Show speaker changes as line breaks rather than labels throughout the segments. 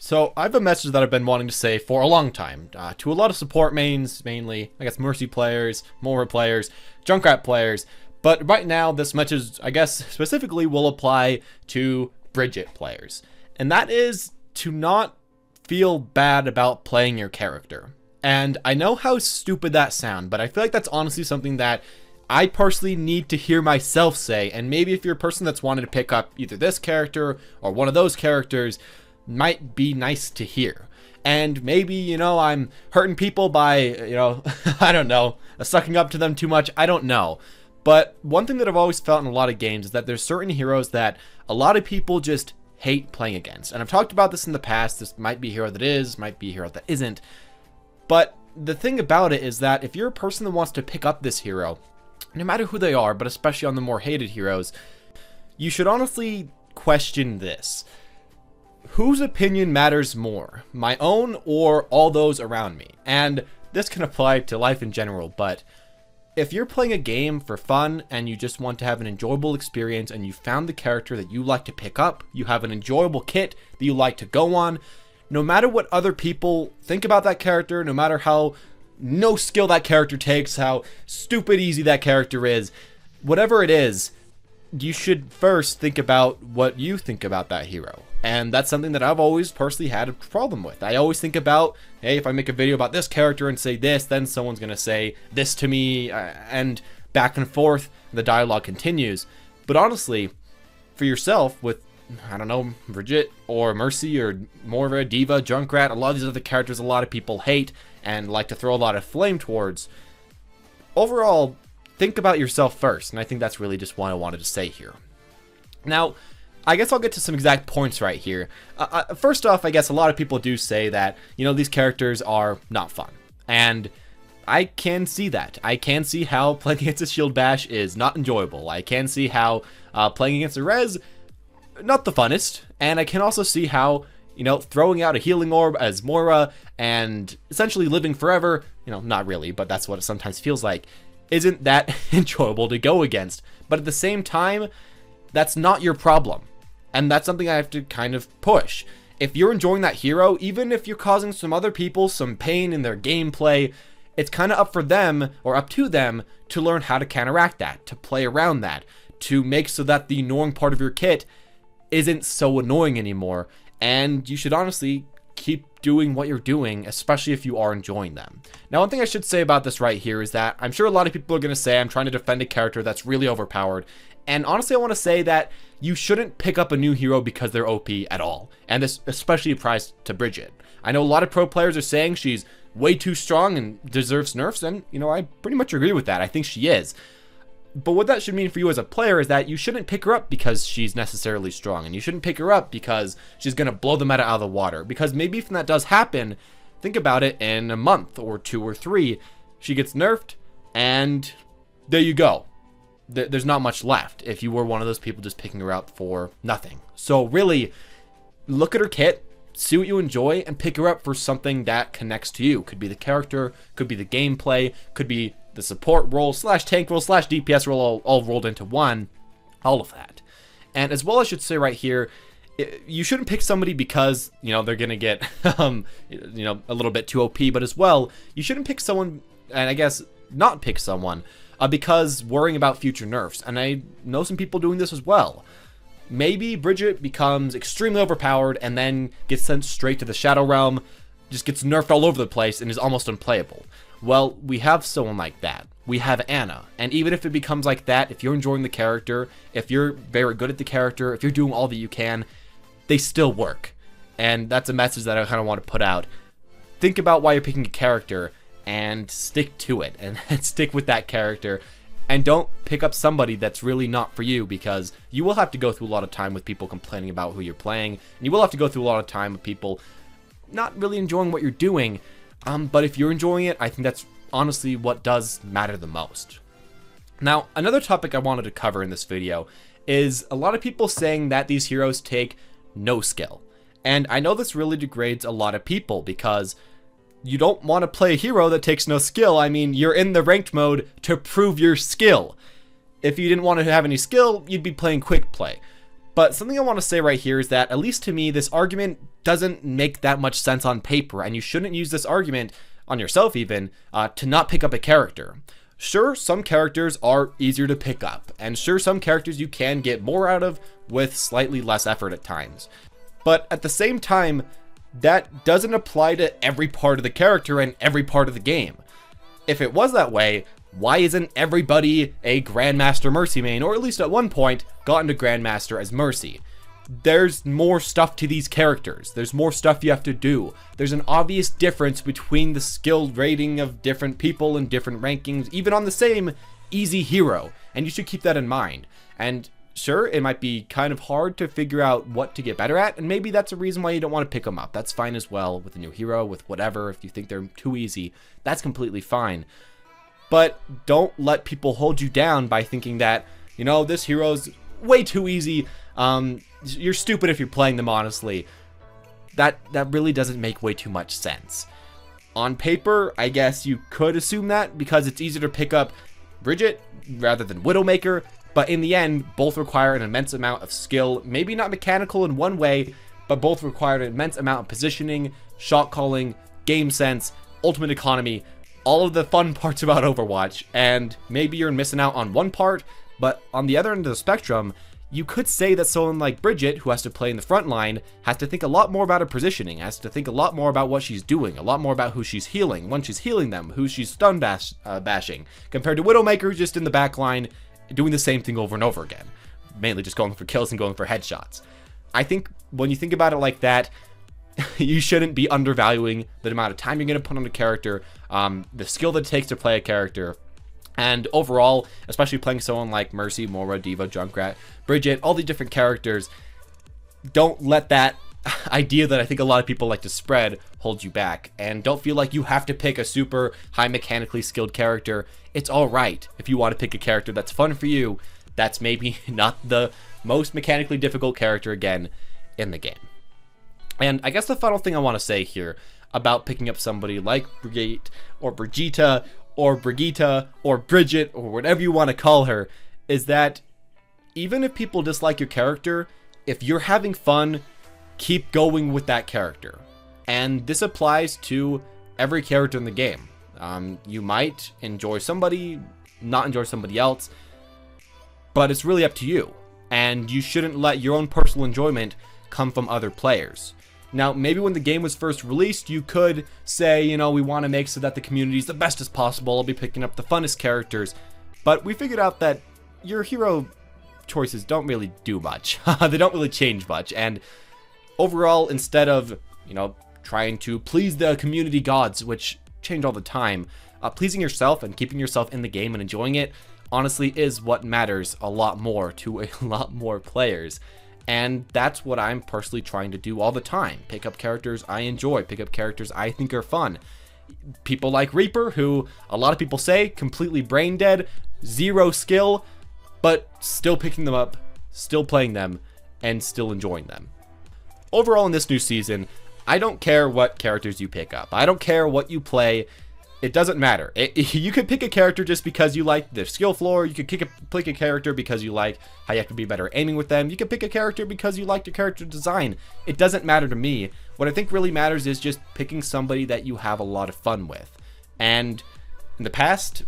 So I have a message that I've been wanting to say for a long time to a lot of support mains, mainly, I guess, Mercy players, Moira players, Junkrat players, but right now this message, I guess, specifically will apply to Brigitte players, and that is to not feel bad about playing your character. And I know how stupid that sounds, but I feel like that's honestly something that I personally need to hear myself say, and maybe if you're a person that's wanted to pick up either this character or one of those characters, might be nice to hear. And maybe, I'm hurting people by, I don't know, sucking up to them too much, I don't know. But one thing that I've always felt in a lot of games is that there's certain heroes that a lot of people just hate playing against. And I've talked about this in the past. This might be a hero that is, might be a hero that isn't. But the thing about it is that if you're a person that wants to pick up this hero, no matter who they are, but especially on the more hated heroes, you should honestly question this. Whose opinion matters more, my own or all those around me? And this can apply to life in general, but if you're playing a game for fun and you just want to have an enjoyable experience and you found the character that you like to pick up, you have an enjoyable kit that you like to go on, no matter what other people think about that character, no matter how no skill that character takes, how stupid easy that character is, whatever it is, you should first think about what you think about that hero. And that's something that I've always personally had a problem with. I always think about, hey, if I make a video about this character and say this, then someone's going to say this to me, and back and forth, the dialogue continues. But honestly, for yourself, with, I don't know, Brigitte or Mercy or Moira, D.va, Junkrat, a lot of these other characters a lot of people hate and like to throw a lot of flame towards, overall, think about yourself first. And I think that's really just what I wanted to say here. Now, I guess I'll get to some exact points right here. First off, I guess a lot of people do say that, these characters are not fun. And I can see that. I can see how playing against a shield bash is not enjoyable. I can see how playing against a res, not the funnest. And I can also see how, throwing out a healing orb as Moira and essentially living forever, not really, but that's what it sometimes feels like, isn't that enjoyable to go against. But at the same time, that's not your problem. And that's something I have to kind of push. If you're enjoying that hero, even if you're causing some other people some pain in their gameplay, it's kind of up for them, or up to them, to learn how to counteract that, to play around that, to make so that the annoying part of your kit isn't so annoying anymore. And you should honestly keep doing what you're doing, especially if you are enjoying them. Now, one thing I should say about this right here is that I'm sure a lot of people are going to say I'm trying to defend a character that's really overpowered. And honestly, I want to say that you shouldn't pick up a new hero because they're OP at all. And this especially applies to Brigitte. I know a lot of pro players are saying she's way too strong and deserves nerfs, and, I pretty much agree with that. I think she is. But what that should mean for you as a player is that you shouldn't pick her up because she's necessarily strong, and you shouldn't pick her up because she's going to blow the meta out of the water. Because maybe if that does happen, think about it, in a month or 2 or 3, she gets nerfed, and there you go. There's not much left if you were one of those people just picking her up for nothing. So really, look at her kit, see what you enjoy, and pick her up for something that connects to you. Could be the character, could be the gameplay, could be the support role / tank role / DPS role all rolled into one. All of that. And as well, I should say right here, you shouldn't pick somebody because, they're going to get, a little bit too OP. But as well, you shouldn't pick someone, and I guess not pick someone, because worrying about future nerfs. And I know some people doing this as well. Maybe Brigitte becomes extremely overpowered and then gets sent straight to the Shadow Realm, just gets nerfed all over the place and is almost unplayable. Well, we have someone like that. We have Anna. And even if it becomes like that, if you're enjoying the character, if you're very good at the character, if you're doing all that you can, they still work. And that's a message that I kind of want to put out. Think about why you're picking a character and stick to it, and stick with that character, and don't pick up somebody that's really not for you, because you will have to go through a lot of time with people complaining about who you're playing, and you will have to go through a lot of time with people not really enjoying what you're doing, but if you're enjoying it, I think that's honestly what does matter the most. Now, another topic I wanted to cover in this video is a lot of people saying that these heroes take no skill, and I know this really degrades a lot of people, because you don't want to play a hero that takes no skill. I mean, you're in the ranked mode to prove your skill. If you didn't want to have any skill, you'd be playing quick play. But something I want to say right here is that, at least to me, this argument doesn't make that much sense on paper, and you shouldn't use this argument on yourself even to not pick up a character. Sure, some characters are easier to pick up, and sure, some characters you can get more out of with slightly less effort at times. But at the same time, that doesn't apply to every part of the character and every part of the game. If it was that way, why isn't everybody a Grandmaster Mercy main, or at least at one point got into Grandmaster as Mercy? There's more stuff to these characters. There's more stuff you have to do. There's an obvious difference between the skill rating of different people and different rankings, even on the same easy hero, and you should keep that in mind. And sure, it might be kind of hard to figure out what to get better at, and maybe that's a reason why you don't want to pick them up. That's fine as well, with a new hero, with whatever. If you think they're too easy, that's completely fine. But don't let people hold you down by thinking that, you know, this hero's way too easy. You're stupid if you're playing them, honestly. That really doesn't make way too much sense. On paper, I guess you could assume that because it's easier to pick up Brigitte rather than Widowmaker, but in the end, both require an immense amount of skill, maybe not mechanical in one way, but both require an immense amount of positioning, shot calling, game sense, ultimate economy, all of the fun parts about Overwatch, and maybe you're missing out on one part, but on the other end of the spectrum, you could say that someone like Brigitte, who has to play in the front line, has to think a lot more about her positioning, has to think a lot more about what she's doing, a lot more about who she's healing, when she's healing them, who she's stun bashing, compared to Widowmaker, who's just in the back line, doing the same thing over and over again, mainly just going for kills and going for headshots. I think when you think about it like that, you shouldn't be undervaluing the amount of time you're going to put on a character, the skill that it takes to play a character, and overall, especially playing someone like Mercy, Moira, D.va, Junkrat, Brigitte, all the different characters, don't let that idea that I think a lot of people like to spread hold you back. And don't feel like you have to pick a super high mechanically skilled character. It's alright if you want to pick a character that's fun for you, that's maybe not the most mechanically difficult character again in the game. And I guess the final thing I want to say here about picking up somebody like Brigitte or Brigitte or Brigitte or Brigitte or whatever you want to call her is that even if people dislike your character, if you're having fun, keep going with that character. And this applies to every character in the game. You might enjoy somebody, not enjoy somebody else, but it's really up to you. And you shouldn't let your own personal enjoyment come from other players. Now, maybe when the game was first released, you could say, you know, we want to make so that the community is the best as possible. I'll be picking up the funnest characters. But we figured out that your hero choices don't really do much. They don't really change much. And overall, instead of, you know, trying to please the community gods, which change all the time, pleasing yourself and keeping yourself in the game and enjoying it, honestly, is what matters a lot more to a lot more players. And that's what I'm personally trying to do all the time. Pick up characters I enjoy, pick up characters I think are fun. People like Reaper, who a lot of people say completely brain dead, zero skill, but still picking them up, still playing them, and still enjoying them. Overall in this new season, I don't care what characters you pick up. I don't care what you play. It doesn't matter. You could pick a character just because you like their skill floor. You could pick a character because you like how you have to be better at aiming with them. You could pick a character because you like your character design. It doesn't matter to me. What I think really matters is just picking somebody that you have a lot of fun with. And in the past,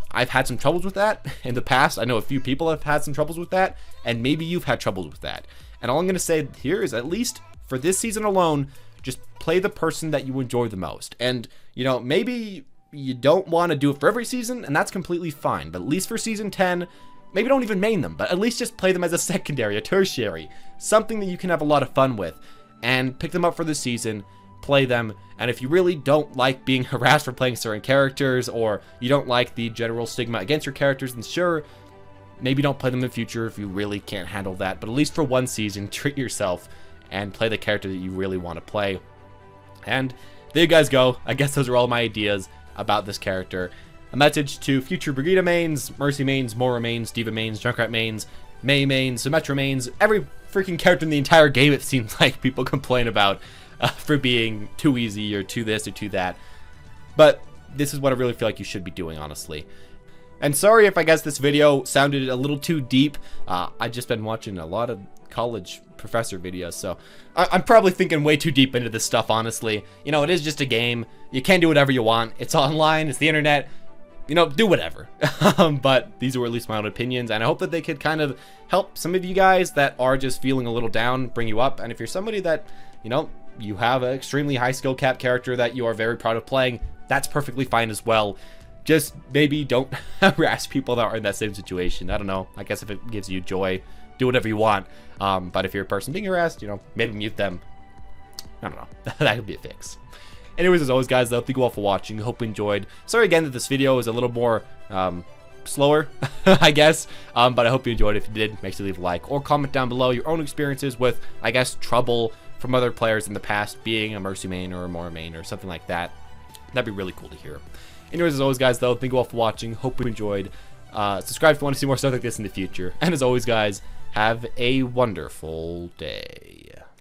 I've had some troubles with that. In the past, I know a few people have had some troubles with that. And maybe you've had troubles with that. And all I'm going to say here is, at least for this season alone, just play the person that you enjoy the most. And, you know, maybe you don't want to do it for every season, and that's completely fine. But at least for season 10, maybe don't even main them, but at least just play them as a secondary, a tertiary, something that you can have a lot of fun with, and pick them up for the season, play them. And if you really don't like being harassed for playing certain characters, or you don't like the general stigma against your characters, then sure, maybe don't play them in the future if you really can't handle that. But at least for one season, treat yourself and play the character that you really want to play. And there you guys go. I guess those are all my ideas about this character. A message to future Brigitte mains, Mercy mains, Moira mains, D.va mains, Junkrat mains, Mei mains, Symmetra mains, every freaking character in the entire game it seems like people complain about for being too easy or too this or too that. But this is what I really feel like you should be doing, honestly. And sorry if I guess this video sounded a little too deep. I've just been watching a lot of college professor videos, so I'm probably thinking way too deep into this stuff, honestly. You know, it is just a game. You can do whatever you want. It's online, it's the internet. You know, do whatever. But these were at least my own opinions, and I hope that they could kind of help some of you guys that are just feeling a little down, bring you up. And if you're somebody that, you know, you have an extremely high skill cap character that you are very proud of playing, that's perfectly fine as well. Just maybe don't harass people that are in that same situation. I don't know. I guess if it gives you joy, do whatever you want. But if you're a person being harassed, you know, maybe mute them. I don't know. That could be a fix. Anyways, as always, guys, though, thank you all for watching. Hope you enjoyed. Sorry again that this video is a little more slower, I guess. But I hope you enjoyed. If you did, make sure to leave a like or comment down below your own experiences with, I guess, trouble from other players in the past, being a Mercy main or a Moira main or something like that. That'd be really cool to hear. Anyways, as always, guys, though, thank you all for watching. Hope you enjoyed. Subscribe if you want to see more stuff like this in the future. And as always, guys, have a wonderful day.